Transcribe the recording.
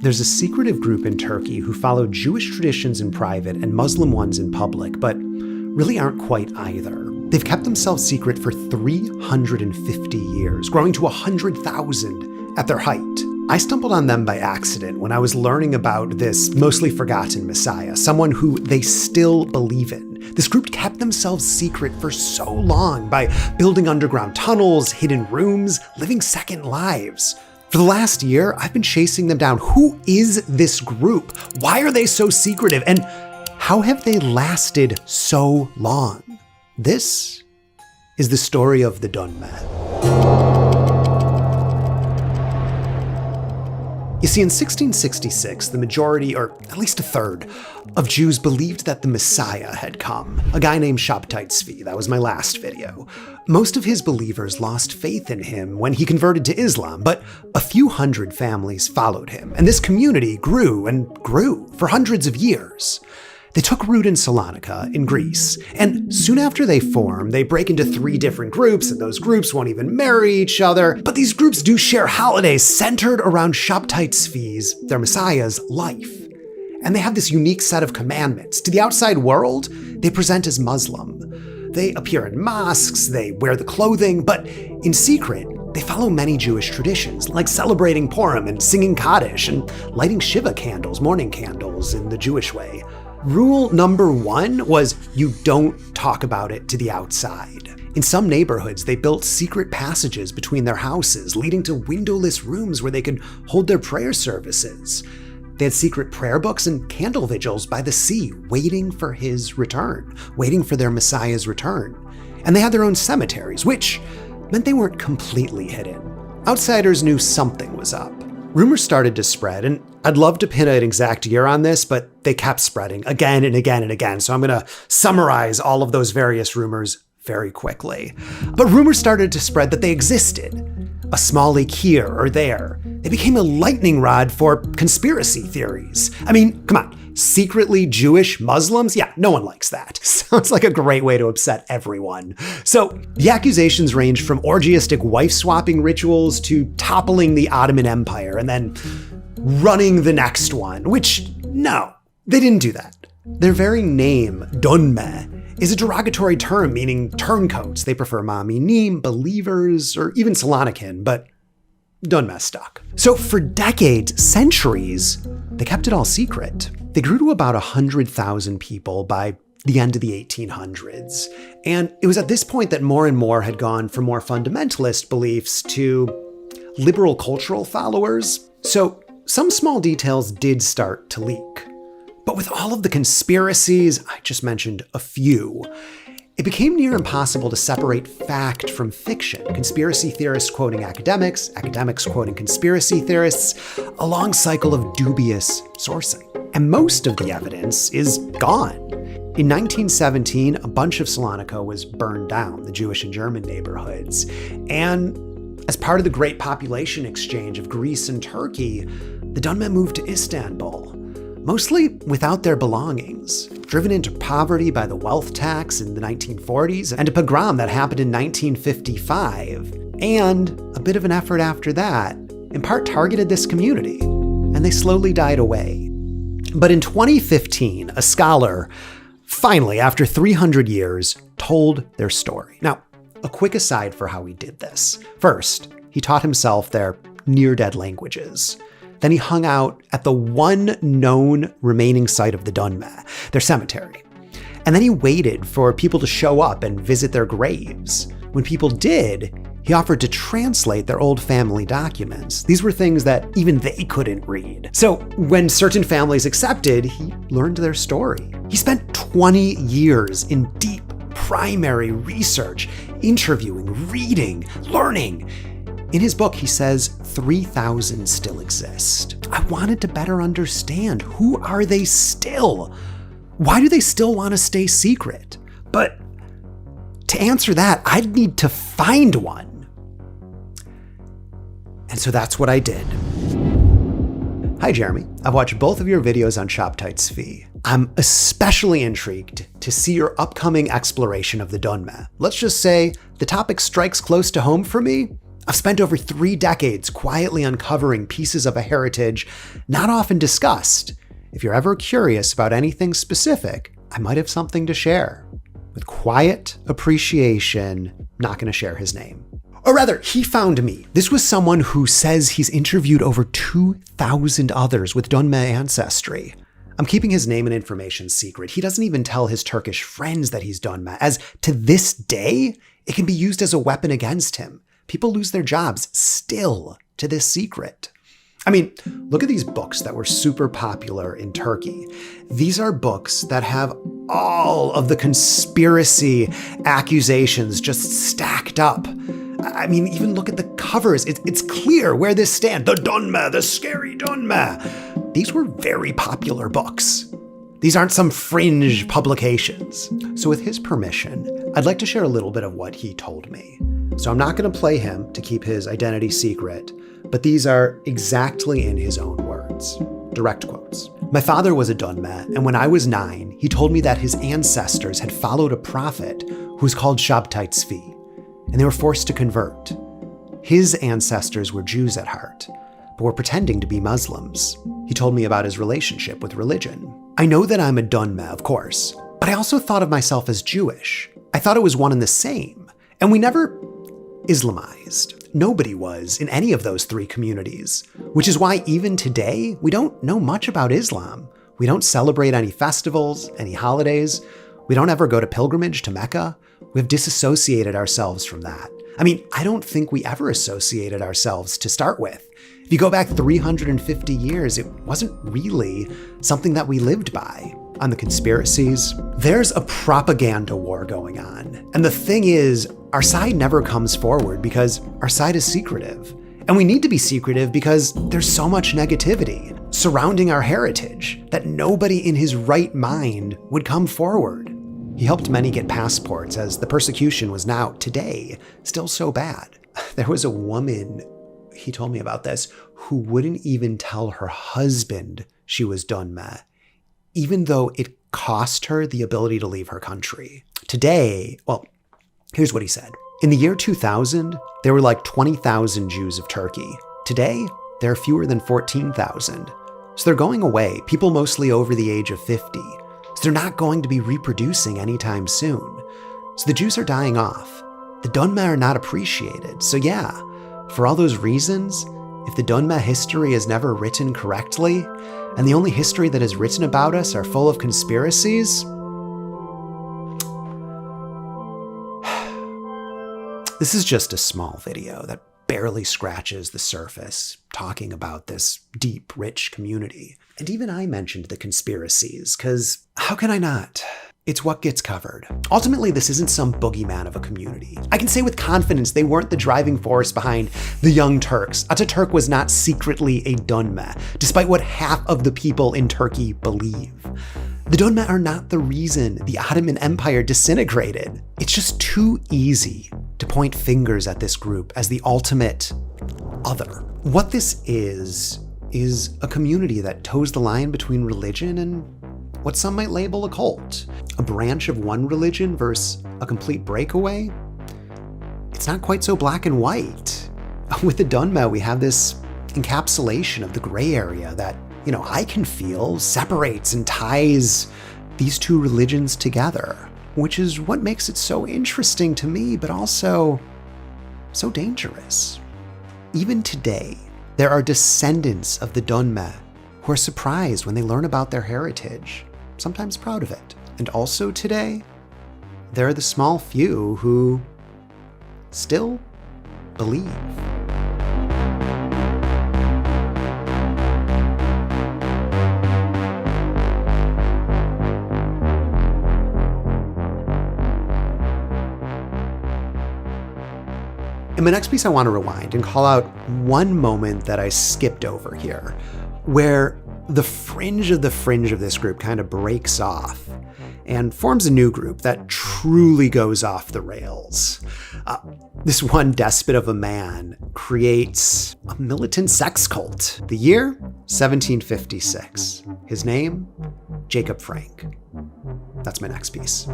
There's a secretive group in Turkey who follow Jewish traditions in private and Muslim ones in public, but really aren't quite either. They've kept themselves secret for 350 years, growing to 100,000 at their height. I stumbled on them by accident when I was learning about this mostly forgotten messiah, someone who they still believe in. This group kept themselves secret for so long by building underground tunnels, hidden rooms, living second lives. For the last year, I've been chasing them down. Who is this group? Why are they so secretive? And how have they lasted so long? This is the story of the Dönme. You see, in 1666, the majority, or at least a third, of Jews believed that the Messiah had come, a guy named Shabtai Tzvi. That was my last video. Most of his believers lost faith in him when he converted to Islam, but a few hundred families followed him, and this community grew and grew for hundreds of years. They took root in Salonika, in Greece, and soon after they form, they break into 3 different groups, and those groups won't even marry each other. But these groups do share holidays centered around Shabtai Tzvi's, their messiah's, life. And they have this unique set of commandments. To the outside world, they present as Muslim. They appear in mosques, they wear the clothing, but in secret, they follow many Jewish traditions, like celebrating Purim and singing Kaddish and lighting Shiva candles, morning candles, in the Jewish way. Rule number 1 was you don't talk about it to the outside. In some neighborhoods, they built secret passages between their houses, leading to windowless rooms where they could hold their prayer services. They had secret prayer books and candle vigils by the sea, waiting for his return, waiting for their Messiah's return. And they had their own cemeteries, which meant they weren't completely hidden. Outsiders knew something was up. Rumors started to spread, and I'd love to pin an exact year on this, but they kept spreading again and again and again. So I'm going to summarize all of those various rumors very quickly. But rumors started to spread that they existed. A small leak here or there. They became a lightning rod for conspiracy theories. I mean, come on. Secretly Jewish Muslims? Yeah, no one likes that. Sounds like a great way to upset everyone. So the accusations ranged from orgiastic wife-swapping rituals to toppling the Ottoman Empire and then running the next one, which, no, they didn't do that. Their very name, Dönme, is a derogatory term meaning turncoats. They prefer ma'aminim, believers, or even Salonican, but Dönme stuck. So for decades, centuries, they kept it all secret. They grew to about 100,000 people by the end of the 1800s. And it was at this point that more and more had gone from more fundamentalist beliefs to liberal cultural followers. So some small details did start to leak. But with all of the conspiracies, I just mentioned a few, it became near impossible to separate fact from fiction. Conspiracy theorists quoting academics, academics quoting conspiracy theorists, a long cycle of dubious sourcing. And most of the evidence is gone. In 1917, a bunch of Salonika was burned down, the Jewish and German neighborhoods. And as part of the great population exchange of Greece and Turkey, the Dönme moved to Istanbul, mostly without their belongings, driven into poverty by the wealth tax in the 1940s and a pogrom that happened in 1955, and a bit of an effort after that, in part targeted this community, and they slowly died away. But in 2015, a scholar, finally, after 300 years, told their story. Now, a quick aside for how he did this. First, he taught himself their near-dead languages. Then he hung out at the one known remaining site of the Dönme, their cemetery. And then he waited for people to show up and visit their graves. When people did, he offered to translate their old family documents. These were things that even they couldn't read. So when certain families accepted, he learned their story. He spent 20 years in deep primary research, interviewing, reading, learning. In his book, he says 3,000 still exist. I wanted to better understand, who are they still? Why do they still want to stay secret? But to answer that, I'd need to find one. And so that's what I did. Hi, Jeremy. I've watched both of your videos on Shabtai Tzvi. I'm especially intrigued to see your upcoming exploration of the Dönme. Let's just say the topic strikes close to home for me, I've spent over 3 decades quietly uncovering pieces of a heritage not often discussed. If you're ever curious about anything specific, I might have something to share. With quiet appreciation, not going to share his name. Or rather, he found me. This was someone who says he's interviewed over 2,000 others with Dunme ancestry. I'm keeping his name and information secret. He doesn't even tell his Turkish friends that he's Dunme, as to this day, it can be used as a weapon against him. People lose their jobs still to this secret. I mean, look at these books that were super popular in Turkey. These are books that have all of the conspiracy accusations just stacked up. I mean, even look at the covers. It's clear where this stands. The Dunme, the scary Dunme. These were very popular books. These aren't some fringe publications. So with his permission, I'd like to share a little bit of what he told me. So I'm not going to play him to keep his identity secret, but these are exactly in his own words. Direct quotes. My father was a Dunme, and when I was 9, he told me that his ancestors had followed a prophet who was called Shabtai Tzvi, and they were forced to convert. His ancestors were Jews at heart, but were pretending to be Muslims. He told me about his relationship with religion. I know that I'm a Dunme, of course, but I also thought of myself as Jewish. I thought it was one and the same, and we never Islamized. Nobody was in any of those 3 communities, which is why even today, we don't know much about Islam. We don't celebrate any festivals, any holidays. We don't ever go to pilgrimage to Mecca. We've disassociated ourselves from that. I mean, I don't think we ever associated ourselves to start with. If you go back 350 years, it wasn't really something that we lived by. On the conspiracies, there's a propaganda war going on. And the thing is, our side never comes forward because our side is secretive. And we need to be secretive because there's so much negativity surrounding our heritage that nobody in his right mind would come forward. He helped many get passports as the persecution was now, today, still so bad. There was a woman, he told me about this, who wouldn't even tell her husband she was Dunme, even though it cost her the ability to leave her country. Today, well, here's what he said. In the year 2000, there were like 20,000 Jews of Turkey. Today, there are fewer than 14,000. So they're going away, people mostly over the age of 50. So they're not going to be reproducing anytime soon. So the Jews are dying off. The Dunme are not appreciated. So yeah, for all those reasons, if the Dunme history is never written correctly, and the only history that is written about us are full of conspiracies, this is just a small video that barely scratches the surface, talking about this deep, rich community. And even I mentioned the conspiracies, because how can I not? It's what gets covered. Ultimately, this isn't some boogeyman of a community. I can say with confidence they weren't the driving force behind the Young Turks. Ataturk was not secretly a Dunme, despite what half of the people in Turkey believe. The Dunme are not the reason the Ottoman Empire disintegrated. It's just too easy to point fingers at this group as the ultimate other. What this is a community that toes the line between religion and what some might label a cult. A branch of one religion versus a complete breakaway? It's not quite so black and white. With the Dunme, we have this encapsulation of the gray area that, I can feel separates and ties these 2 religions together, which is what makes it so interesting to me, but also so dangerous. Even today, there are descendants of the Dunme who are surprised when they learn about their heritage, sometimes proud of it. And also today, there are the small few who still believe. In my next piece, I want to rewind and call out one moment that I skipped over here, where the fringe of this group kind of breaks off and forms a new group that truly goes off the rails. This one despot of a man creates a militant sex cult. The year, 1756. His name, Jacob Frank. That's my next piece.